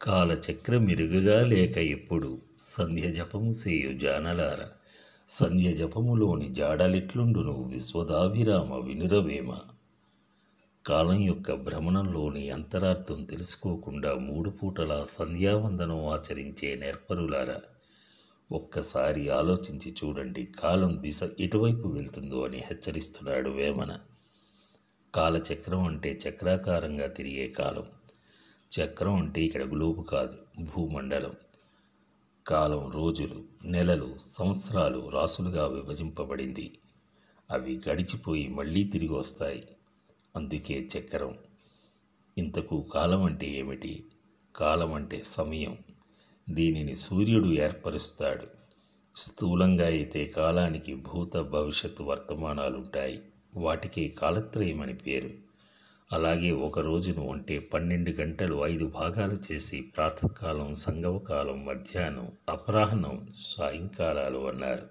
కాలచక్రమిరుగగా లేక ఎప్పుడు సంధ్య జపము సేయు జానలార సంధ్య జపములోని జాడలిట్లుండును విశ్వదాభిరామ వినురవేమ. కాలం యొక్క భ్రమణంలోని అంతరార్థం తెలుసుకోకుండా మూడు పూటలా సంధ్యావందనం ఆచరించే నేర్పరులారా, ఒక్కసారి ఆలోచించి చూడండి, కాలం దిశ ఎటువైపు వెళ్తుందో అని హెచ్చరిస్తున్నాడు వేమన. కాలచక్రం అంటే చక్రాకారంగా తిరిగే కాలం. చక్రం అంటే ఇక్కడ గ్లోబు కాదు, భూమండలం. కాలం రోజులు, నెలలు, సంవత్సరాలు, రాసులుగా విభజింపబడింది. అవి గడిచిపోయి మళ్ళీ తిరిగి వస్తాయి. అందుకే చక్రం. ఇంతకు కాలం అంటే ఏమిటి? కాలం అంటే సమయం. దీనిని సూర్యుడు ఏర్పరుస్తాడు. స్థూలంగా అయితే కాలానికి భూత భవిష్యత్తు వర్తమానాలుంటాయి. వాటికి కాలత్రయం అని పేరు. అలాగే ఒక రోజును అంటే 12 గంటలు 5 భాగాలు చేసి ప్రాతకాలం, సంగమకాలం, మధ్యాహ్నం, అపరాహ్నం, సాయంకాలాలు అన్నారు.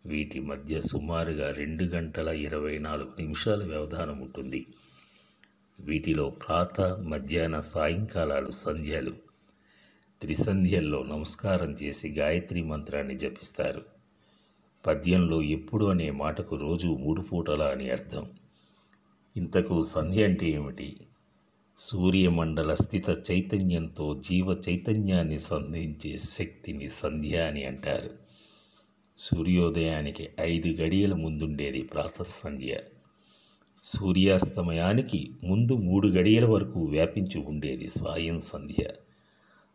వీటి మధ్య సుమారుగా 2 గంటల 24 నిమిషాల వ్యవధానం ఉంటుంది. వీటిలో ప్రాత, మధ్యాహ్న, సాయంకాలాలు సంధ్యలు. త్రిసంధ్యల్లో నమస్కారం చేసి గాయత్రి మంత్రాన్ని జపిస్తారు. పద్యంలో ఎప్పుడు అనే మాటకు రోజు 3 పూటల అని అర్థం. ఇంతకు సంధ్య అంటే ఏమిటి? సూర్యమండల స్థిత చైతన్యంతో జీవ చైతన్యాన్ని సంధించే శక్తిని సంధ్య అని అంటారు. సూర్యోదయానికి 5 గడియల ముందుండేది ప్రాతఃసంధ్య. సూర్యాస్తమయానికి ముందు 3 గడియల వరకు వ్యాపించి ఉండేది సాయం సంధ్య.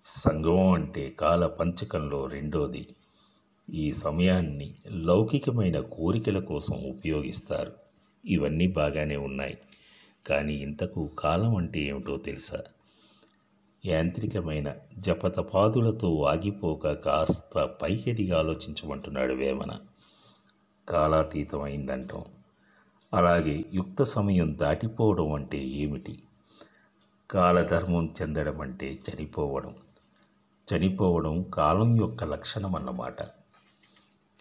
సంగమం అంటే కాల పంచకంలో రెండోది. ఈ సమయాన్ని లౌకికమైన కోరికల కోసం ఉపయోగిస్తారు. ఇవన్నీ బాగానే ఉన్నాయి, కానీ ఇంతకు కాలం అంటే ఏమిటో తెలుసా? యాంత్రికమైన జపతపాదులతో ఆగిపోక కాస్త పైకెదిగి ఆలోచించమంటున్నాడు వేమన. కాలాతీతమైందంటాం. అలాగే యుక్త సమయం దాటిపోవడం అంటే ఏమిటి? కాలధర్మం చెందడం అంటే చనిపోవడం. చనిపోవడం కాలం యొక్క లక్షణం అన్నమాట.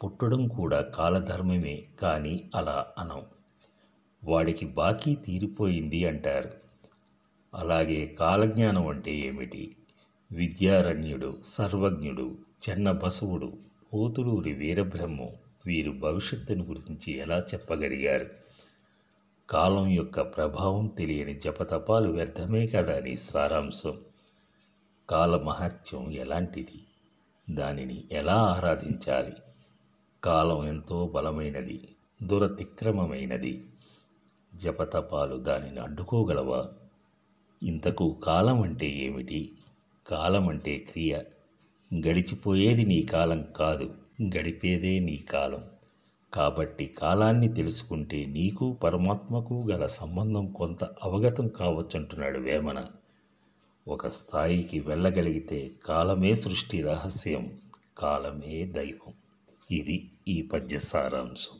పుట్టడం కూడా కాలధర్మమే, కానీ అలా అనం. వాడికి బాకీ తీరిపోయింది అంటారు. అలాగే కాలజ్ఞానం అంటే ఏమిటి? విద్యారణ్యుడు, సర్వజ్ఞుడు, చెన్నబసవుడు, పోతులూరి వీరబ్రహ్మం వీరు భవిష్యత్తును గురించి ఎలా చెప్పగలిగారు? కాలం యొక్క ప్రభావం తెలియని జపతపాలు వ్యర్థమే కదా అని సారాంశం. కాలమహత్యం ఎలాంటిది? దానిని ఎలా ఆరాధించాలి? కాలం ఎంతో బలమైనది, దురతిక్రమమైనది. జపతపాలు దానిని అడ్డుకోగలవా? ఇంతకు కాలం అంటే ఏమిటి? కాలం అంటే క్రియ. గడిచిపోయేది నీ కాలం కాదు, గడిపేదే నీ కాలం. కాబట్టి కాలాన్ని తెలుసుకుంటే నీకు పరమాత్మకు గల సంబంధం కొంత అవగతం కావచ్చంటున్నాడు వేమన. ఒక స్థాయికి వెళ్ళగలిగితే కాలమే సృష్టి రహస్యం, కాలమే దైవం. ఇది ఈ పద్య సారాంశం.